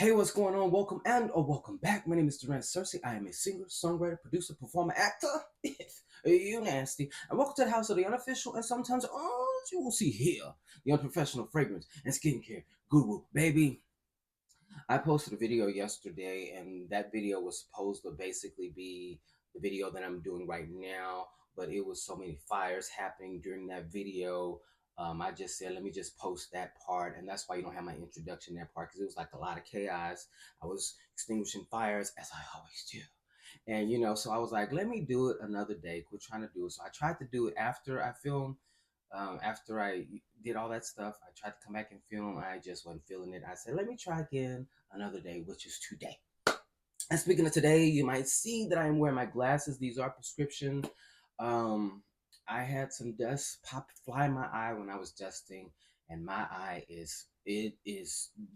Hey, what's going on? Welcome and or welcome back. My name is Durant Cersei. I am a singer, songwriter, producer, performer, actor. If you nasty. And welcome to the house of the unofficial and sometimes, as you will see here, the unprofessional fragrance and skincare guru, baby. I posted a video yesterday, and that video was supposed to basically be the video that I'm doing right now, but it was so many fires happening during that video. I just said, let me just post that part, and that's why you don't have my introduction that part because it was like a lot of chaos. I was extinguishing fires as I always do. And so I was like, let me do it another day. Quit trying to do it. So I tried to do it after I filmed, after I did all that stuff. I tried to come back and film. I just wasn't feeling it. I said, let me try again another day, which is today. And speaking of today, you might see that I am wearing my glasses. These are prescription. Um, I had some dust fly in my eye when I was dusting, and my eye is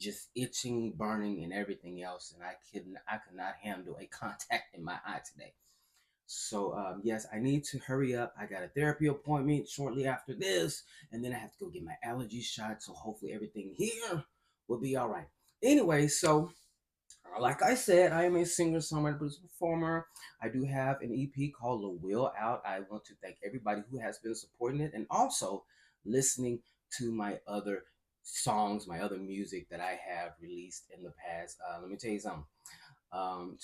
just itching, burning, and everything else. And I could not handle a contact in my eye today. So yes, I need to hurry up. I got a therapy appointment shortly after this, and then I have to go get my allergy shot. So hopefully everything here will be all right. Anyway, so like I said, I am a singer, songwriter, producer, performer. I do have an EP called LeWille out. I want to thank everybody who has been supporting it and also listening to my other songs, my other music that I have released in the past. Let me tell you something.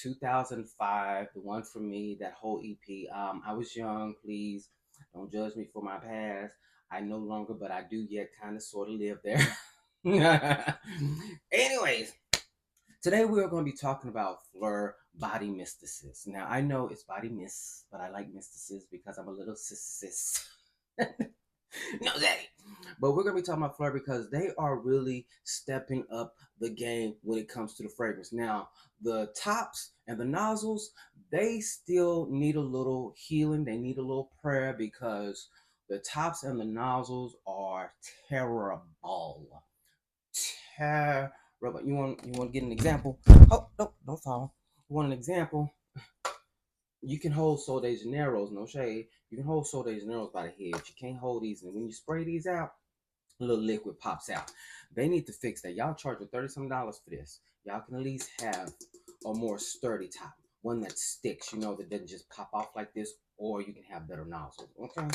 2005, the one for me, that whole EP. I was young. Please don't judge me for my past. I no longer, but I do yet kind of sort of live there. Anyways, today we are going to be talking about Phlur body mysticis. Now I know it's body mist, but I like mysticis because I'm a little sis. No, daddy. But we're gonna be talking about Phlur because they are really stepping up the game when it comes to the fragrance. Now, the tops and the nozzles, they still need a little healing. They need a little prayer because the tops and the nozzles are terrible. Terrible. You want to get an example? Oh, no, don't fall. You want an example? You can hold Sol de Janeiro's, no shade. You can hold Sol de Janeiro's by the head. You can't hold these. And when you spray these out, a little liquid pops out. They need to fix that. Y'all charge $30 for this. Y'all can at least have a more sturdy top, one that sticks, that doesn't just pop off like this, or you can have better nozzles. Okay,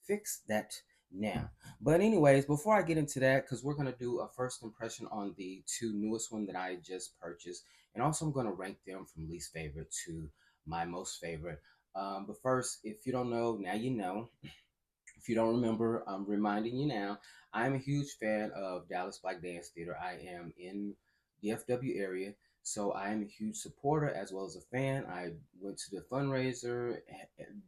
fix that now. But anyways, before I get into that, because we're gonna do a first impression on the two newest one that I just purchased, and also I'm gonna rank them from least favorite to my most favorite. But first, if you don't know, now you know. If you don't remember, I'm reminding you now. I'm a huge fan of Dallas Black Dance Theater. I am in the FW area, so I am a huge supporter as well as a fan. I went to the fundraiser,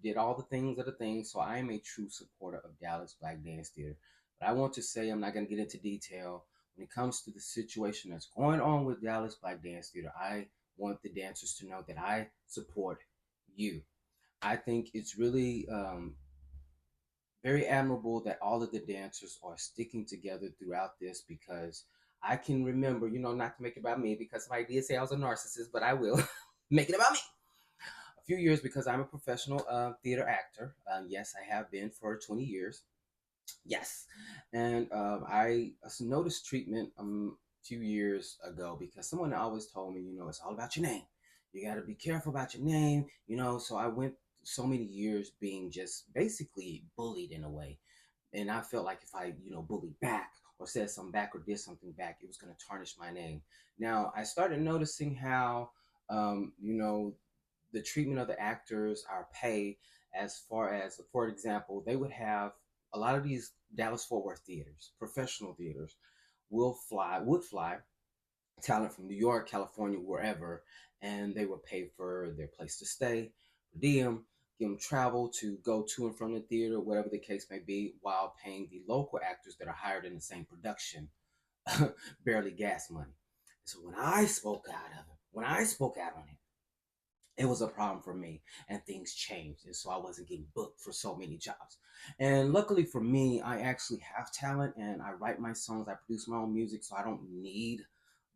did all the things of the things, so I am a true supporter of Dallas Black Dance Theater. But I want to say, I'm not going to get into detail when it comes to the situation that's going on with Dallas Black Dance Theater. I want the dancers to know that I support you. I think it's really very admirable that all of the dancers are sticking together throughout this because I can remember, not to make it about me because somebody did say I was a narcissist, but I will make it about me. A few years because I'm a professional theater actor. Yes, I have been for 20 years. Yes. And I noticed treatment a few years ago because someone always told me, it's all about your name. You got to be careful about your name, So I went so many years being just basically bullied in a way. And I felt like if I, bullied back or said something back or did something back, it was going to tarnish my name. Now, I started noticing how, the treatment of the actors, our pay, as far as, for example, they would have a lot of these Dallas Fort Worth theaters, professional theaters, would fly talent from New York, California, wherever, and they would pay for their place to stay, per diem, give them travel to go to and from the theater, whatever the case may be, while paying the local actors that are hired in the same production barely gas money. So when I spoke out of it, when I spoke out on it was a problem for me and things changed, and so I wasn't getting booked for so many jobs. And luckily for me, I actually have talent and I write my songs, I produce my own music, so I don't need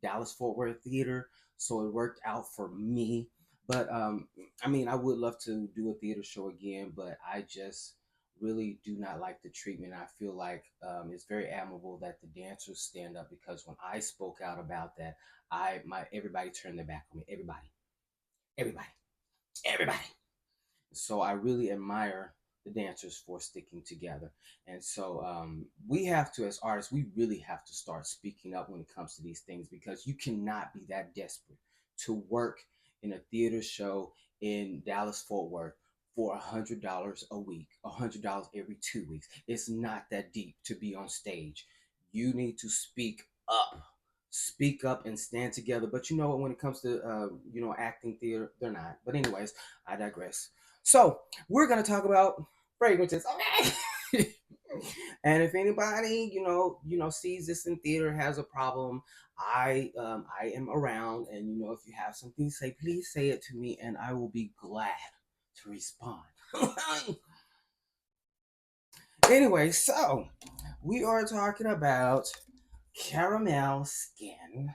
Dallas Fort Worth theater, so it worked out for me. But I mean, I would love to do a theater show again, but I just really do not like the treatment. I feel like it's very admirable that the dancers stand up, because when I spoke out about that, I my everybody turned their back on me. Everybody, everybody. So I really admire the dancers for sticking together. And so we have to, as artists, we really have to start speaking up when it comes to these things, because you cannot be that desperate to work in a theater show in Dallas Fort Worth for $100 a week, $100 every 2 weeks. It's not that deep to be on stage. You need to speak up and stand together. But you know what, when it comes to acting, theater, they're not. But anyways, I digress. So we're gonna talk about fragrances. Okay. And if anybody sees this in theater, has a problem, I am around, and if you have something to say, please say it to me, and I will be glad to respond. Anyway, so we are talking about caramel skin,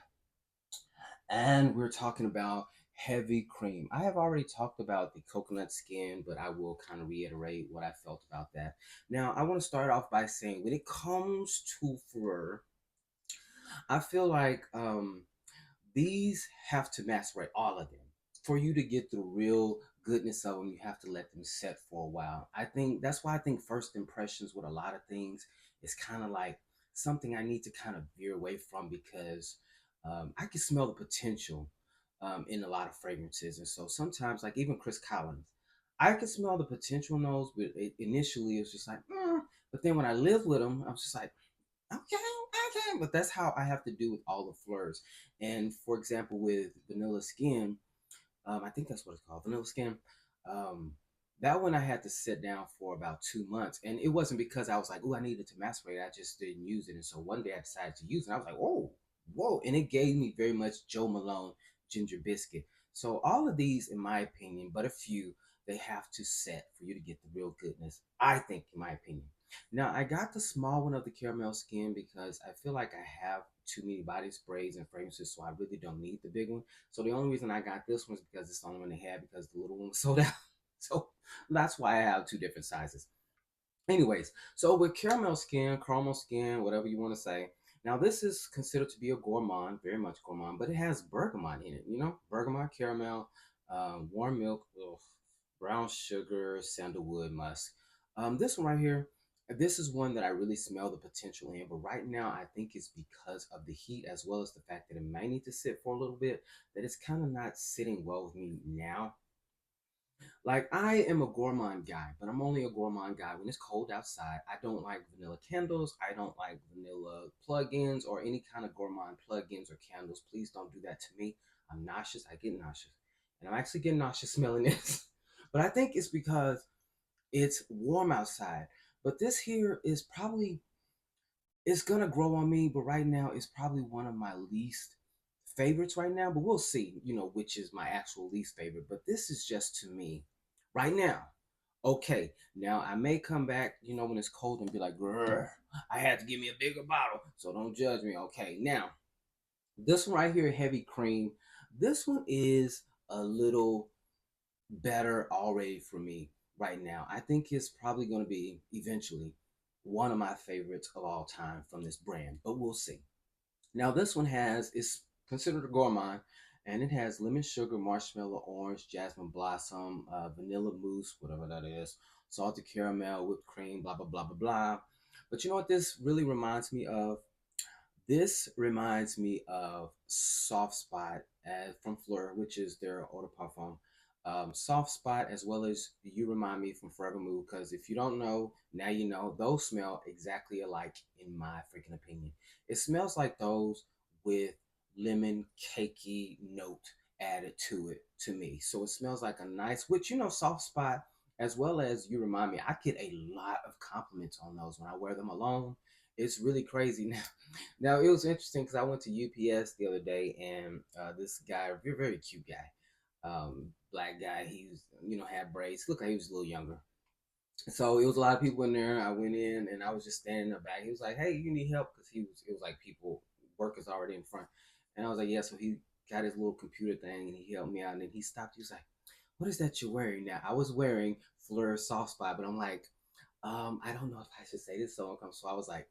and we're talking about heavy cream. I have already talked about the coconut skin, but I will kind of reiterate what I felt about that. Now, I want to start off by saying, when it comes to Phlur, I feel like these have to macerate, all of them. For you to get the real goodness of them, you have to let them set for a while. I think that's why I think first impressions with a lot of things is kind of like something I need to kind of veer away from, because I can smell the potential in a lot of fragrances. And so sometimes, like even Chris Collins, I can smell the potential in those, but initially it was just like, but then when I lived with him, I was just like, okay, okay. But that's how I have to do with all the Phlurs. And for example, with Vanilla Skin, I think that's what it's called, Vanilla Skin. Um, that one I had to sit down for about 2 months, and it wasn't because I was like, "Oh, I needed to macerate." I just didn't use it, and so one day I decided to use it. And I was like, "Whoa, whoa!" And it gave me very much Joe Malone ginger biscuit. So all of these, in my opinion, but a few, they have to set for you to get the real goodness. I think, in my opinion. Now I got the small one of the caramel skin because I feel like I have too many body sprays and fragrances, so I really don't need the big one. So the only reason I got this one is because it's the only one they had, because the little one was sold out. So that's why I have two different sizes. Anyways, so with caramel skin, whatever you want to say. Now this is considered to be a gourmand, very much gourmand, but it has bergamot in it. Bergamot, caramel, warm milk, ugh, brown sugar, sandalwood, musk. This one right here, this is one that I really smell the potential in, but right now I think it's because of the heat, as well as the fact that it might need to sit for a little bit, that it's kind of not sitting well with me now. Like, I am a gourmand guy, but I'm only a gourmand guy when it's cold outside. I don't like vanilla candles. I don't like vanilla plugins or any kind of gourmand plugins or candles. Please don't do that to me. I'm nauseous. I get nauseous. And I'm actually getting nauseous smelling this. But I think it's because it's warm outside. But this here is probably, it's gonna grow on me, but right now it's probably one of my least favorites right now. But we'll see, which is my actual least favorite. But this is just, to me, right now. Okay, now I may come back, when it's cold, and be like, "Grr, I had to give me a bigger bottle." So don't judge me. Okay, now this one right here, heavy cream. This one is a little better already for me right now. I think it's probably going to be eventually one of my favorites of all time from this brand, but we'll see. Now this one is considered a gourmand, and it has lemon sugar, marshmallow, orange, jasmine blossom, vanilla mousse, whatever that is, salted caramel, whipped cream, blah blah blah blah blah. But you know what this really reminds me of? This reminds me of Soft Spot from Phlur, which is their eau de parfum. Soft Spot, as well as You Remind Me from Forever Mood, because if you don't know, now you know. Those smell exactly alike, in my freaking opinion. It smells like those with lemon cakey note added to it, to me. So it smells like a nice, which, Soft Spot, as well as You Remind Me, I get a lot of compliments on those when I wear them alone. It's really crazy. Now it was interesting because I went to UPS the other day, and this guy, very very cute guy, black guy. He was, had braids. Looked like he was a little younger. So it was a lot of people in there. I went in and I was just standing in the back. He was like, "Hey, you need help?" Because it was like people, workers already in front, and I was like, "Yeah." So he got his little computer thing and he helped me out. And then he stopped. He was like, "What is that you're wearing now?" I was wearing Phlur Soft Spot, but I'm like, I don't know if I should say this so uncomfortable. So I was like,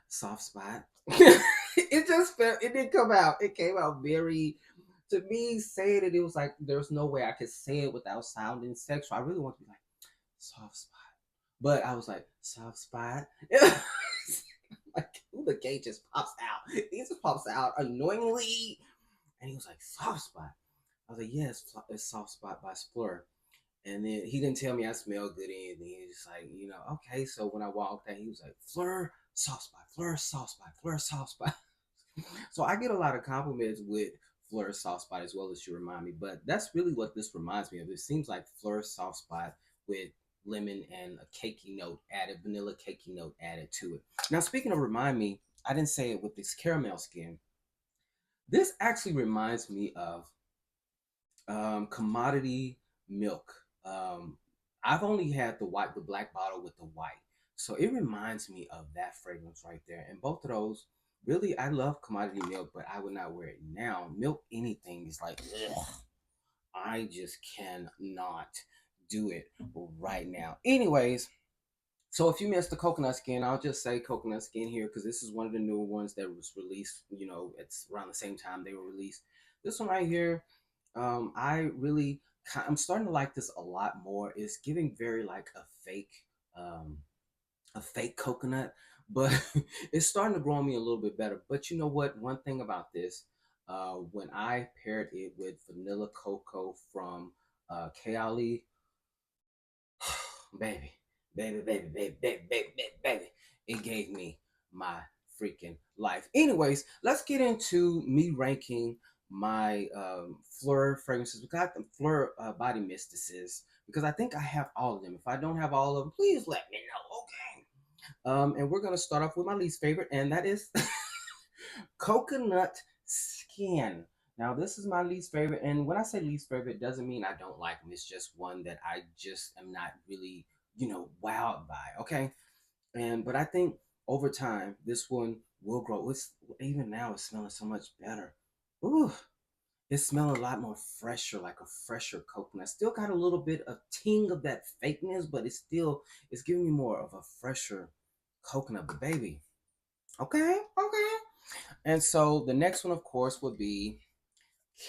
soft spot. It just felt. It didn't come out. It came out very. To me, saying it, it was like there's no way I could say it without sounding sexual. I really want to be like soft spot, but I was like soft spot. Like, ooh, the gate just pops out. He just pops out annoyingly, and he was like soft spot. I was like, yes, it's soft spot by Phlur. And then he didn't tell me I smelled good or anything. He was just like, okay. So when I walked in, he was like, Phlur, soft spot, Phlur, soft spot, Phlur, soft spot. So I get a lot of compliments with Phlur soft spot as well as you remind me. But that's really what this reminds me of. It seems like Phlur soft spot with lemon and a cakey note added, vanilla cakey note added to it. Now, speaking of remind me, I didn't say it with this caramel skin. This actually reminds me of commodity milk. I've only had the black bottle with the white. So it reminds me of that fragrance right there. And both of those, really, I love commodity milk, but I would not wear it now. Milk anything is like, ugh, I just cannot do it right now. Anyways, so if you missed the coconut skin, I'll just say coconut skin here because this is one of the newer ones that was released. It's around the same time they were released. This one right here, I really, I'm starting to like this a lot more. It's giving very like um, a fake coconut, but it's starting to grow on me a little bit better. But you know what? One thing about this, when I paired it with vanilla cocoa from Kayali, baby, baby. It gave me my freaking life. Anyways, let's get into me ranking my Phlur fragrances. We got the Phlur body mistices because I think I have all of them. If I don't have all of them, please let me know. Okay. And we're gonna start off with my least favorite, and that is coconut skin. Now, this is my least favorite, and when I say least favorite, it doesn't mean I don't like them. It's just one that I just am not really, wowed by. Okay, but I think over time this one will grow. It's even now it's smelling so much better. Ooh, it's smelling a lot more fresher, like a fresher coconut. Still got a little bit of ting of that fakeness, but it's giving me more of a fresher coconut. But baby, okay, okay. And so the next one, of course, would be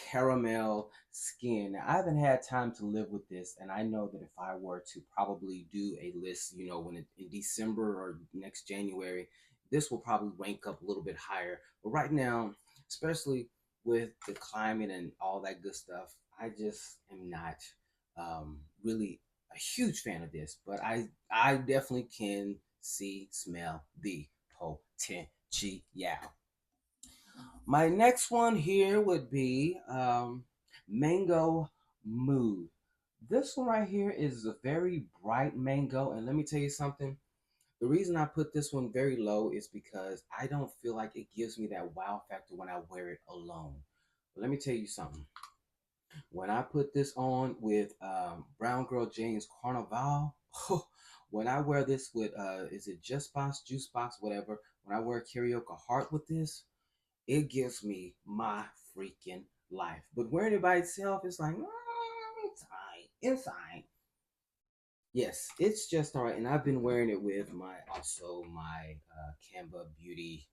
caramel skin. Now, I haven't had time to live with this, and I know that if I were to probably do a list, when in December or next January, this will probably rank up a little bit higher. But right now, especially with the climate and all that good stuff, I just am not really a huge fan of this. But I definitely can see, smell the potential. My next one here would be Mango Mood. This one right here is a very bright mango, and let me tell you something. The reason I put this one very low is because I don't feel like it gives me that wow factor when I wear it alone. But let me tell you something. When I put this on with Brown Girl Jane's Carnival, when I wear this with is it Just Box, Juice Box, whatever. When I wear Karaoke Heart with this, it gives me my freaking life. But wearing it by itself, it's like, it's fine. It's fine. Yes, it's just all right. And I've been wearing it with my Canva Beauty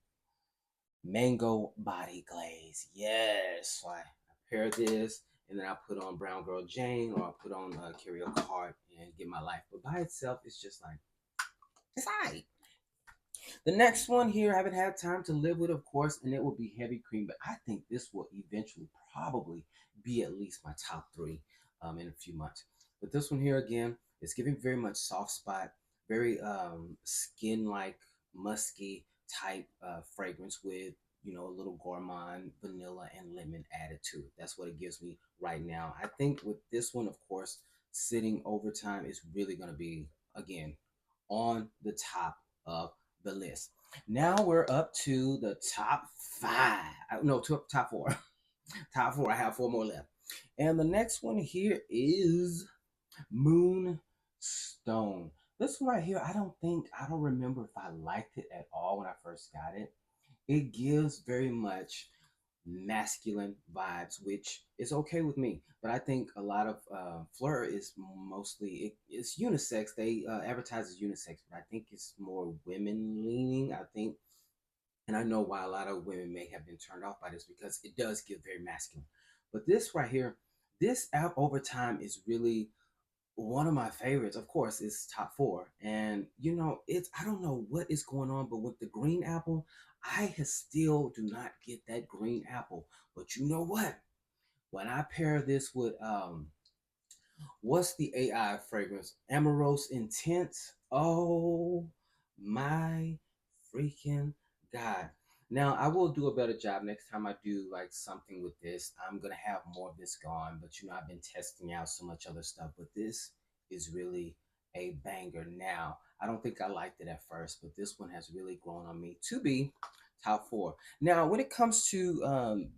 Mango Body Glaze. Yes. So I pair this and then I put on Brown Girl Jane or I put on Karaoke Heart and get my life. But by itself, it's just like, it's all right. The next one here, I haven't had time to live with, of course, and it will be heavy cream. But I think this will eventually probably be at least my top three in a few months. But this one here again, it's giving very much soft spot, very skin like musky type fragrance with a little gourmand vanilla and lemon added to it. That's what it gives me right now. I think with this one, of course, sitting over time is really going to be again on the top of the list. Now we're up to the top five. No, top four. Top four. I have four more left. And the next one here is Moonstone. This one right here, I don't remember if I liked it at all when I first got it. It gives very much. masculine vibes, which is okay with me. But I think a lot of Phlur is mostly it's unisex. They advertise as unisex, but I think it's more women leaning. I think, and I know why a lot of women may have been turned off by this because it does get very masculine. But this right here, this app over time is really one of my favorites. Of course, it's top four, and it's I don't know what is going on, but with the green apple, still do not get that green apple. But you know what? When I pair this with what's the AI fragrance? Amorous Intense. Oh my freaking God. Now I will do a better job next time I do like something with this. I'm gonna have more of this gone, but I've been testing out so much other stuff, but this is really a banger. Now I don't think I liked it at first, but this one has really grown on me to be top four. Now when it comes to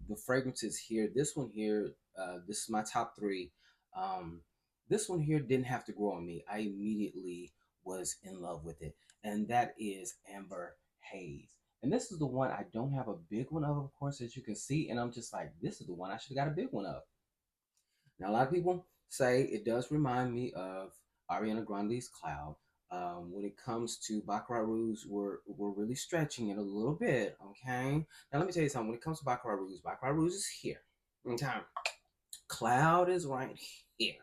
the fragrances here, this one here, this is my top three. Um, this one here didn't have to grow on me. I immediately was in love with it, and that is Amber Haze. And this is the one I don't have a big one of course, as you can see. And I'm just like, this is the one I should have got a big one of. Now, a lot of people say it does remind me of Ariana Grande's Cloud. When it comes to Baccarat Rouge, we're really stretching it a little bit, okay? Now, let me tell you something. When it comes to Baccarat Rouge is here, okay? Cloud is right here,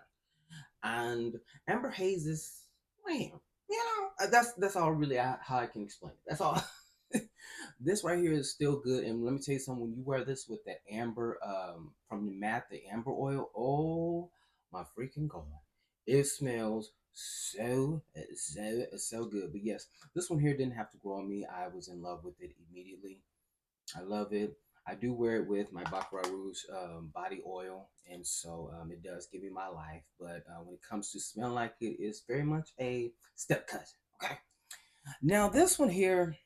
and Amber Hayes is man. That's all really how I can explain it. That's all. This right here is still good, and let me tell you something. When you wear this with the amber, from the mat, the amber oil, oh my freaking god, it smells so good. But yes, this one here didn't have to grow on me. I was in love with it immediately. I love it. I do wear it with my Baccarat Rouge body oil, and so it does give me my life. But when it comes to smell like it, it's very much a step cousin. Okay. Now this one here,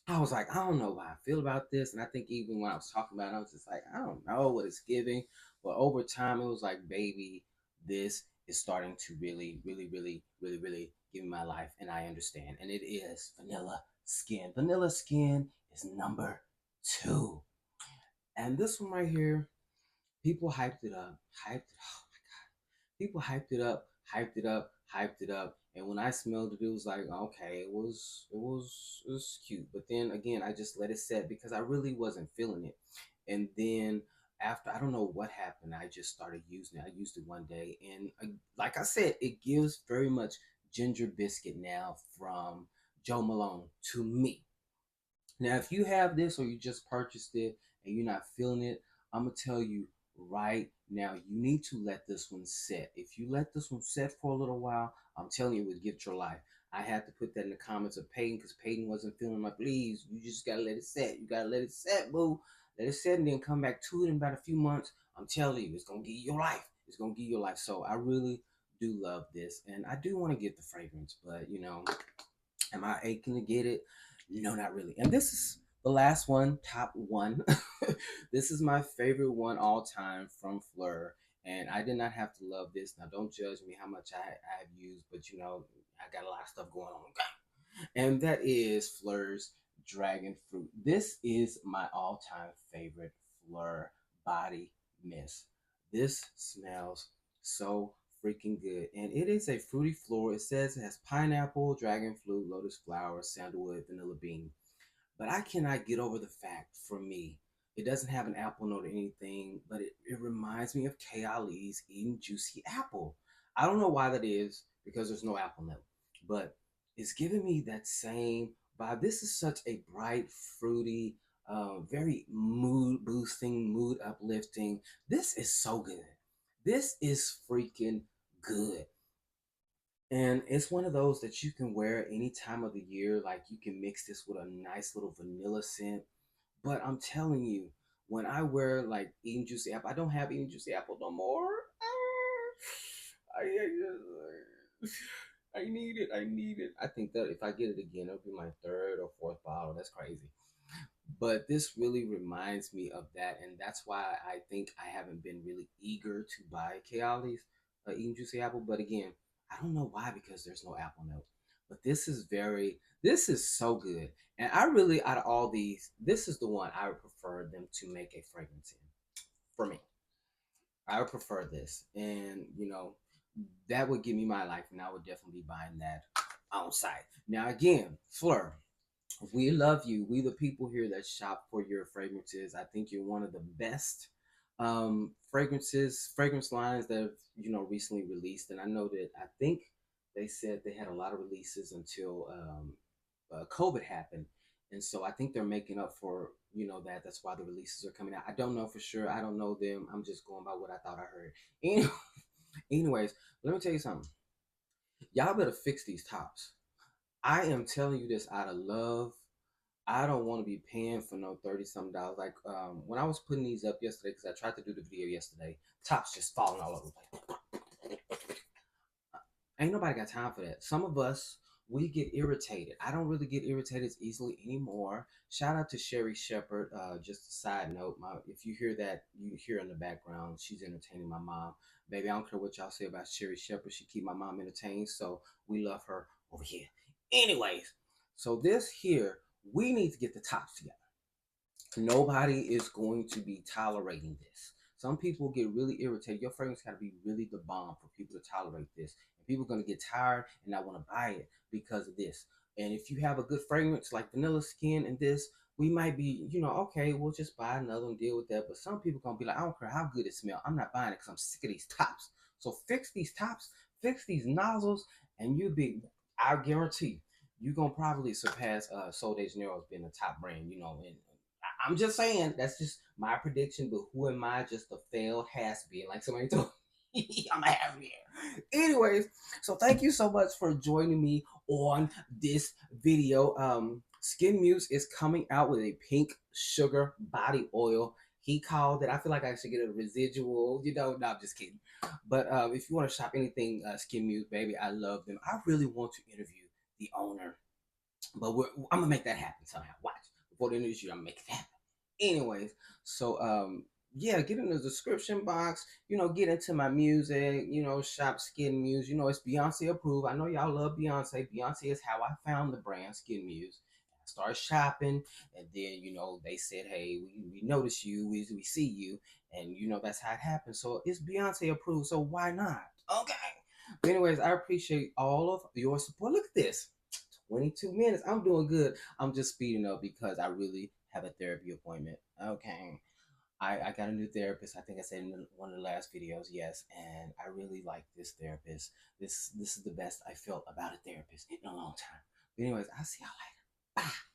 I was like, I don't know how I feel about this, and I think even when I was talking about it, I was just like, I don't know what it's giving. But over time, it was like, baby, this is starting to really give me my life, and I understand. And it is Vanilla Skin. Vanilla Skin is number two. And this one right here, people hyped it up, oh my god, people hyped it up, hyped it up. And when I smelled it, it was like, okay, it was cute. But then again, I just let it set because I really wasn't feeling it. And then after, I don't know what happened, I just started using it. I used it one day, and like I said, it gives very much Ginger Biscuit now from Joe Malone to me. Now, if you have this or you just purchased it and you're not feeling it, I'm gonna tell you right now, you need to let this one set. If you let this one set for a little while, I'm telling you, it would get your life. I had to put that in the comments of Peyton because Peyton wasn't feeling my please. You just gotta let it set. You gotta let it set, boo. Let it set and then come back to it in about a few months. I'm telling you, it's gonna give you your life. It's gonna give you your life. So I really do love this, and I do want to get the fragrance, but am I aching to get it? No, not really. And this is the last one, top one. This is my favorite one all time from Phlur. And I did not have to love this. Now, don't judge me how much I have used, but I got a lot of stuff going on. And that is Phlur's Dragon Fruit. This is my all time favorite Phlur body mist. This smells so freaking good. And it is a fruity floral. It says it has pineapple, dragon fruit, lotus flower, sandalwood, vanilla bean. But I cannot get over the fact, for me, it doesn't have an apple note or anything, but it reminds me of K. Ali's Eating Juicy Apple. I don't know why that is, because there's no apple note. But it's giving me that same vibe. This is such a bright, fruity, very mood boosting, mood uplifting. This is so good. This is freaking good. And it's one of those that you can wear any time of the year. Like you can mix this with a nice little vanilla scent. But I'm telling you, when I wear like Eating Juicy Apple, I don't have Eating Juicy Apple no more. I need it. I need it. I think that if I get it again, it'll be my third or fourth bottle. That's crazy. But this really reminds me of that, and that's why I think I haven't been really eager to buy Kayali's Eating Juicy Apple. But again, I don't know why, because there's no apple note. but this is so good. And I really, out of all these, this is the one I would prefer them to make a fragrance in. For me, I would prefer this. And, that would give me my life, and I would definitely be buying that on site. Now, again, Phlur, we love you. We the people here that shop for your fragrances. I think you're one of the best fragrance lines that have, recently released. And I know that I think they said they had a lot of releases until COVID happened. And so I think they're making up for, that. That's why the releases are coming out. I don't know for sure. I don't know them. I'm just going by what I thought I heard. Anyways, let me tell you something. Y'all better fix these tops. I am telling you this out of love. I don't want to be paying for no 30 something dollars. Like when I was putting these up yesterday, because I tried to do the video yesterday, tops just falling all over the place. Ain't nobody got time for that. Some of us, we get irritated. I don't really get irritated as easily anymore. Shout out to Sherry Shepherd. Just a side note, if you hear that, you hear in the background, she's entertaining my mom. Baby, I don't care what y'all say about Sherry Shepherd. She keep my mom entertained, so we love her over here. Anyways, so this here, we need to get the tops together. Nobody is going to be tolerating this. Some people get really irritated. Your fragrance got to be really the bomb for people to tolerate this. And people are going to get tired and not want to buy it because of this. And if you have a good fragrance like Vanilla Skin and this, we might be, okay, we'll just buy another and deal with that. But some people going to be like, I don't care how good it smells. I'm not buying it because I'm sick of these tops. So fix these tops, fix these nozzles, and I guarantee, you're going to probably surpass Sol de Janeiro as being a top brand, and I'm just saying that's just my prediction, but who am I? Just a failed has-been, like somebody told me. I'm a has-been. Anyways, so thank you so much for joining me on this video. Skin Muse is coming out with a pink sugar body oil. He called it. I feel like I should get a residual. No, I'm just kidding. But if you want to shop anything Skin Muse, baby, I love them. I really want to interview the owner, but I'm gonna make that happen somehow. Watch, before the end of this year, I'm gonna make it happen. Anyways, so yeah, get in the description box, get into my music, shop Skin Muse. It's Beyonce approved. I know y'all love Beyonce. Beyonce is how I found the brand Skin Muse. I started shopping, and then they said, hey, we notice you, we see you, and that's how it happened. So it's Beyonce approved, so why not? Okay. But anyways, I appreciate all of your support. Look at this. 22 minutes. I'm doing good. I'm just speeding up because I really have a therapy appointment. Okay. I got a new therapist. I think I said in one of the last videos, yes, and I really like this therapist. This is the best I felt about a therapist in a long time. But anyways, I'll see y'all later. Bye.